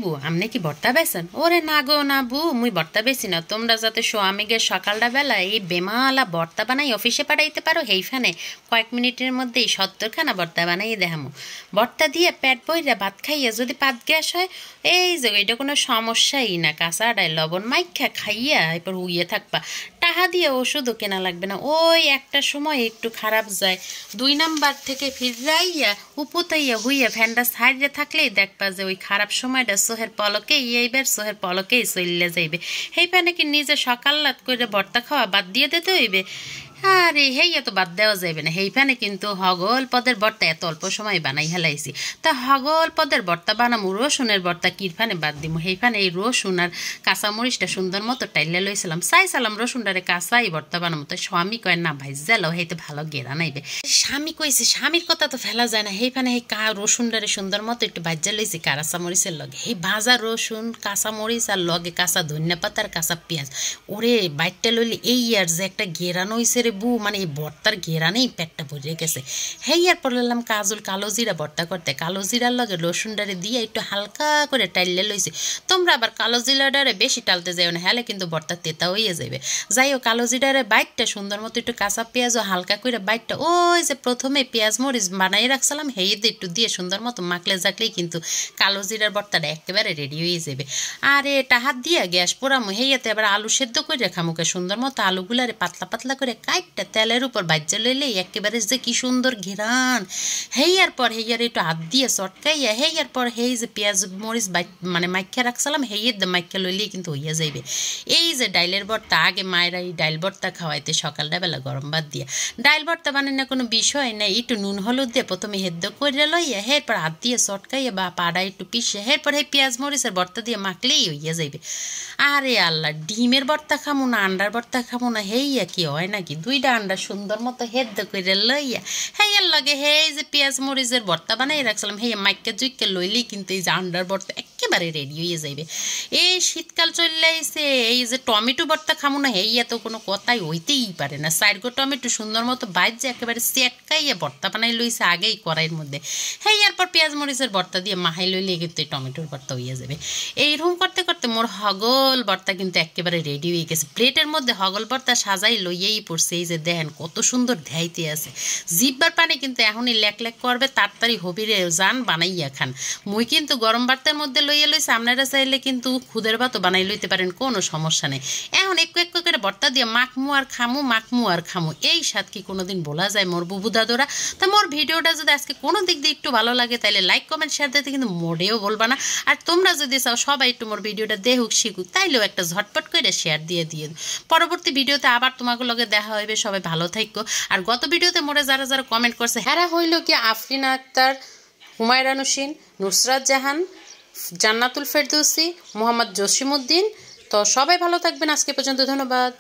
বু আমনে কি ভর্তা বেছেন? ওরে না গো না বু, মুই ভর্তা বেছি না। তোমরা যাতে সোয়ামীকে সকালটা বেলা এই বেমালা ভর্তা বানাই অফিসে পাঠাইতে পারো, সেইখানে কয়েক মিনিটের মধ্যেই 70খানা ভর্তা বানাই দেখামো। ভর্তা দিয়ে পেট বইরা ভাত খাইয়া যদি পাত গ্যাস হয়, এই যে এটা কোনো সমস্যাই না। কাঁচা ডাই লবণ মাইখা খাইয়া এরপর উইয়ে থাকবা। টাকা দিয়ে ওষুধও কেনা লাগবে না। ওই একটা সময় একটু খারাপ যায়, 2 নাম্বার থেকে ফিরাইয়া উপুতাইয়া হুইয়া ফ্যানটা সাইডে থাকলেই দেখবা যে ওই খারাপ সময়টা সোহের পলকেই এইবার সোহের পলকেই চললে যাইবে। সেই ফ্যানে কি নিজে সকাল রাত করে ভর্তা খাওয়া বাদ দিয়ে দিতে হইবে? আরে হেইয়া তো বাদ দেওয়া যাবে না। সেইখানে কিন্তু হগল পদের ভর্তা এত অল্প সময় বানাই হেলাইছি। তা হগল পদের ভর্তা বানামু, রসুনের ভর্তা কিরফানে বাদ দিমু। সেইখানে এই রসুন আর কাঁচামরিচটা সুন্দর মতো টাইলে লইছিলাম, চাইছিলাম রসুনটারে কাঁচাই ভর্তা বানামু। তো স্বামী কয় না ভাইজালো, হেইতে ভালো গেরা নাইবে। স্বামী কইছে, স্বামীর কথা তো ফেলা যায় না। সেইখানে সেই রসুনটারে সুন্দর মতো একটু ভাজা লইছি কাঁচামরিচের লগে। সেই ভাজা রসুন কাঁচামরিচ আর লগে কাঁচা ধনিয়া পাতা আর কাঁচা পেঁয়াজ, ওরে বাইটটা লইলে এই আর যে একটা ঘেরান হইছে রে বু, মানে এই ভর্তার ঘেরানেই পেটটা ভরে গেছে। হেয়ার পর লইলাম কালো জিরা ভর্তা করতে। কালো জিরার লগে রসুনটারে দিয়ে একটু হালকা করে টাইলে লইছি। তোমরা আবার কালো জিরাটারে বেশি টালতে যাও না, হেলে কিন্তু ভর্তা তেতা হইয়া যাবে। যাই হোক, কালো জিরারে বাইটটা সুন্দর মতো একটু কাঁচা পেঁয়াজও হালকা করে বাইটটা ওই যে প্রথমে পেঁয়াজ মরিচ বানাই রাখছিলাম হেয়েতে একটু দিয়ে সুন্দর মতো মাখলে জাকলেই কিন্তু কালো জিরার ভর্তাটা একেবারে রেডি হয়ে যাবে। আর এটা হাত দিয়ে গ্যাস পোড়ামো। হেয়াতে আবার আলু সেদ্ধ করে রাখামুকে সুন্দর মতো আলুগুলারে পাতলা পাতলা করে কাইটটা তেলের উপর বাজ্যা লইলে একেবারে যে কি সুন্দর ঘেরান। হেয়ার পর হেয়ার একটু হাত দিয়ে চটকাইয়া হেয়ার পর হেই যে পেঁয়াজ মরিচ মানে মাইখা রাখছিলাম হেয়ের মাইখা লইলেই কিন্তু হইয়া যাইবে। এই যে ডাইলের ভর্তা, আগে মায়েরা এই ডাইল ভর্তা খাওয়াইতে সকালটা বেলা গরম ভাত দিয়া। ডাইল ভর্তা বানাই না কোনো বিষয় নাই, একটু নুন হলুদ দিয়ে প্রথমে হেদ্দ করে লইয়া এরপর হাত দিয়ে চটকাইয়া বা পাড়া একটু পিসে এরপর এই পেঁয়াজ মরিচের ভর্তা দিয়ে মাখলেই হইয়া যাইবে। আরে আল্লাহ, ডিমের ভর্তা খামো না আন্ডার ভর্তা খামো না, হেইয়া কি হয় নাকি? 2টা আন্ডা সুন্দর মতো হেদ্দ করে লইয়া হেয়ার লগে হেই যে পেঁয়াজ মরিচের ভর্তা বানাই রাখছিলাম হেয়া মাইকা জুইকে লইলেই কিন্তু এই যে আন্ডার ভর্তা একেবারে রেডি হয়ে যাইবে। এই শীতকাল চলে আইছে, এই যে টমেটো ভর্তা খামো না হেইয়া তো কোনো কথাই হইতেই পারে না। 4 টমেটো সুন্দর মতো বাইজে একেবারে চেটকাইয়া ভর্তা বানাই লইছে আগেই কড়াইয়ের মধ্যে। হেয়ার পর পেঁয়াজ মরিচের ভর্তা দিয়ে মাহাই লইলে কিন্তু এই টমেটোর ভর্তা হইয়া যাবে। এইরকম করতে করতে মোর হগল ভর্তা কিন্তু একেবারে রেডি হয়ে গেছে। প্লেটের মধ্যে হগল ভর্তা সাজাই লইয়েই পড়ছে। এই যে দেখেন কত সুন্দর ধ্যাইতে আছে, জিব্বার পানি কিন্তু এখনই লেক লেক করবে, তাড়াতাড়ি হবিরে যান বানাইয়া খান। মুই কিন্তু গরম ভাতের মধ্যে লইয়া লইছে, আপনারা চাইলে কিন্তু খুদের ভাতও বানাই লইতে পারেন, কোনো সমস্যা নেই। এখন একটু একটু করে ভর্তা দিয়ে মাখমু আর খামু, এই স্বাদ কি কোনোদিন বলা যায় মোর বুবু দাদুরা? তা মোর ভিডিওটা যদি আজকে কোনো দিক দিয়ে একটু ভালো লাগে তাহলে লাইক কমেন্ট শেয়ার দিতে কিন্তু মোটেও বলবা না। আর তোমরা যদি চাও সবাই একটু মোর ভিডিওটা দেখুক শিখুক, তাইলেও একটা ঝটপট করে শেয়ার দিয়ে পরবর্তী ভিডিওতে আবার তোমাকে লগে দেখা হইবে। সবাই ভালো থাকো। আর গত ভিডিওতে মোরে যারা যারা কমেন্ট করছে হেরা হইল কি আফরিনা আক্তার, হুমায়রা নুসিন, নুসরাত জাহান, জান্নাতুল ফেরদৌসি, মোহাম্মদ জসিমউদ্দিন। তো সবাই ভালো থাকবেন। আজকে পর্যন্ত ধন্যবাদ।